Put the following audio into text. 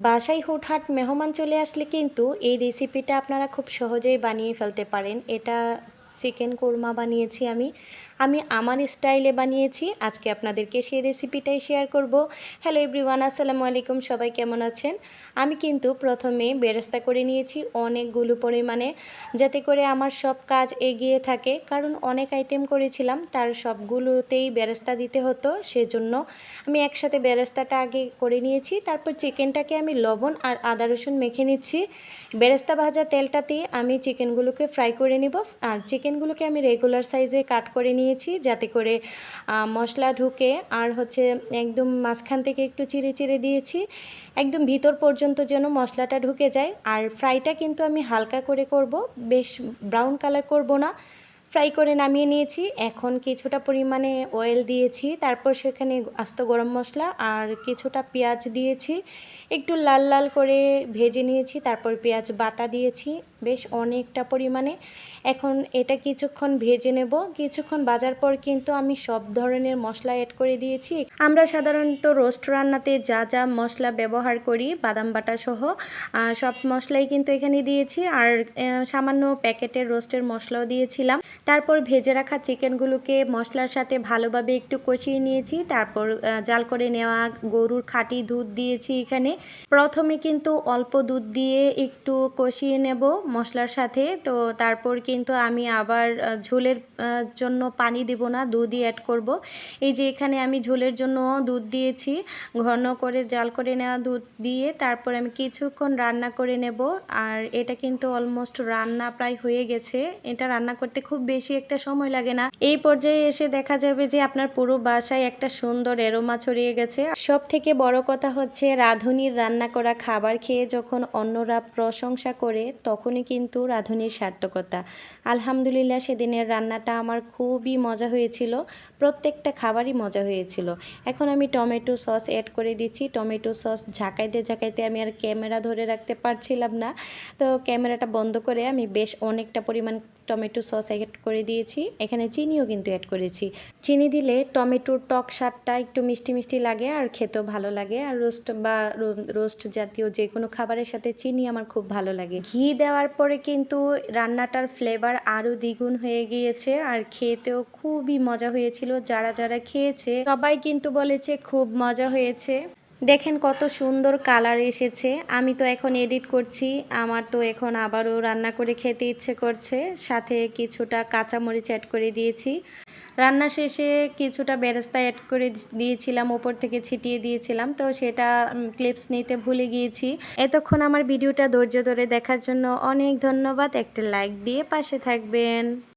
বাসায় হুটহাট মেহমান চলে আসলে কিন্তু এই রেসিপিটা আপনারা খুব সহজেই বানিয়ে ফেলতে পারেন। এটা চিকেন কোরমা বানিয়েছি আমি আমার স্টাইলে বানিয়েছি। আজকে আপনাদেরকে সেই রেসিপিটাই শেয়ার করব। হ্যালো এভরিওয়ান, আসসালামু আলাইকুম। সবাই কেমন আছেন? আমি কিন্তু প্রথমে বেরেস্তা করে নিয়েছি অনেকগুলো পরিমাণে, যাতে করে আমার সব কাজ এগিয়ে থাকে, কারণ অনেক আইটেম করেছিলাম, তার সবগুলোতেই বেরেস্তা দিতে হতো। সেজন্য আমি একসাথে বেরেস্তাটা আগে করে নিয়েছি। তারপর চিকেনটাকে আমি লবণ আর আদা রসুন মেখে নিচ্ছি। বেরেস্তা ভাজা তেলটাতেই আমি চিকেনগুলোকে ফ্রাই করে নিব। আর চিকেনগুলোকে আমি রেগুলার সাইজে কাট করে নিয়েছি, যাতে করে মশলা ঢুকে। আর হচ্ছে একদম মাঝখান থেকে একটু চিড়ে চিড়ে দিয়েছি, একদম ভিতর পর্যন্ত যেন মশলাটা ঢুকে যায়। আর ফ্রাইটা কিন্তু আমি হালকা করে করব, বেশ ব্রাউন কালার করব না। ফ্রাই করে নামিয়ে নিয়েছি। এখন কিছুটা পরিমাণে অয়েল দিয়েছি, তারপর সেখানে আস্ত গরম মশলা আর কিছুটা পেঁয়াজ দিয়েছি, একটু লাল লাল করে ভেজে নিয়েছি। তারপর পেঁয়াজ বাটা দিয়েছি বেশ অনেকটা পরিমাণে। এখন এটা কিছুক্ষণ ভেজে নেব। কিছুক্ষণ ভাজার পর কিন্তু আমি সব ধরনের মশলা অ্যাড করে দিয়েছি। আমরা সাধারণত রোস্ট রান্নাতে যা যা মশলা ব্যবহার করি, বাদাম বাটা সহ সব মশলাই কিন্তু এখানে দিয়েছি। আর সামান্য প্যাকেটের রোস্টের মশলাও দিয়েছিলাম। তারপর ভেজে রাখা চিকেনগুলোকে মশলার সাথে ভালোভাবে একটু কষিয়ে নিয়েছি। তারপর জাল করে নেওয়া গরুর খাঁটি দুধ দিয়েছি এখানে। প্রথমে কিন্তু অল্প দুধ দিয়ে একটু কষিয়ে নেব মশলার সাথে। তো তারপর কিন্তু আমি আবার ঝোলের জন্য পানি দিব না, দুধই অ্যাড করব। এই যে এখানে আমি ঝোলের জন্য দুধ দিয়েছি, ঘন করে জাল করে নেওয়া দুধ দিয়ে তারপর আমি কিছুক্ষণ রান্না করে নেব। আর এটা কিন্তু অলমোস্ট রান্না প্রায় হয়ে গেছে। এটা রান্না করতে খুব বেশি একটা সময় লাগে না। এই পর্যায়ে এসে দেখা যাবে যে আপনার পুরো বাসায় একটা সুন্দর এরোমা ছড়িয়ে গেছে। সব থেকে বড় কথা হচ্ছে, রাঁধুনির রান্না করা খাবার খেয়ে যখন অন্যরা প্রশংসা করে, তখনই কিন্তু রাঁধুনির সার্থকতা। আলহামদুলিল্লাহ, সেদিনের রান্নাটা আমার খুবই মজা হয়েছিল। প্রত্যেকটা খাবারই মজা হয়েছিল। এখন আমি টমেটো সস অ্যাড করে দিচ্ছি। টমেটো সস ঝাঁকাইতে ঝাঁকাইতে আমি আর ক্যামেরা ধরে রাখতে পারছিলাম না, তো ক্যামেরাটা বন্ধ করে আমি বেশ অনেকটা পরিমাণ টমেটো সস অ্যাড করে দিয়েছি। এখানে চিনিও কিন্তু অ্যাড করেছি। চিনি দিলে টমেটোর টক স্বাদটা একটু মিষ্টি মিষ্টি লাগে আর খেতেও ভালো লাগে। আর রোস্ট জাতীয় যে কোনো খাবারের সাথে চিনি আমার খুব ভালো লাগে। ঘি দেওয়ার পরে কিন্তু রান্নাটার ফ্লেভার আরও দ্বিগুণ হয়ে গিয়েছে, আর খেতেও খুবই মজা হয়েছিল। যারা যারা খেয়েছে সবাই কিন্তু বলেছে খুব মজা হয়েছে। দেখেন কত সুন্দর কালার এসেছে। আমি তো এখন এডিট করছি, আমার তো এখন আবারও রান্না করে খেতে ইচ্ছে করছে। সাথে কিছুটা কাঁচামরিচ অ্যাড করে দিয়েছি। রান্না শেষে কিছুটা বেরেস্তা অ্যাড করে দিয়েছিলাম, ওপর থেকে ছিটিয়ে দিয়েছিলাম, তো সেটা ক্লিপস নিতে ভুলে গিয়েছি। এতক্ষণ আমার ভিডিওটা ধৈর্য ধরে দেখার জন্য অনেক ধন্যবাদ। একটা লাইক দিয়ে পাশে থাকবেন।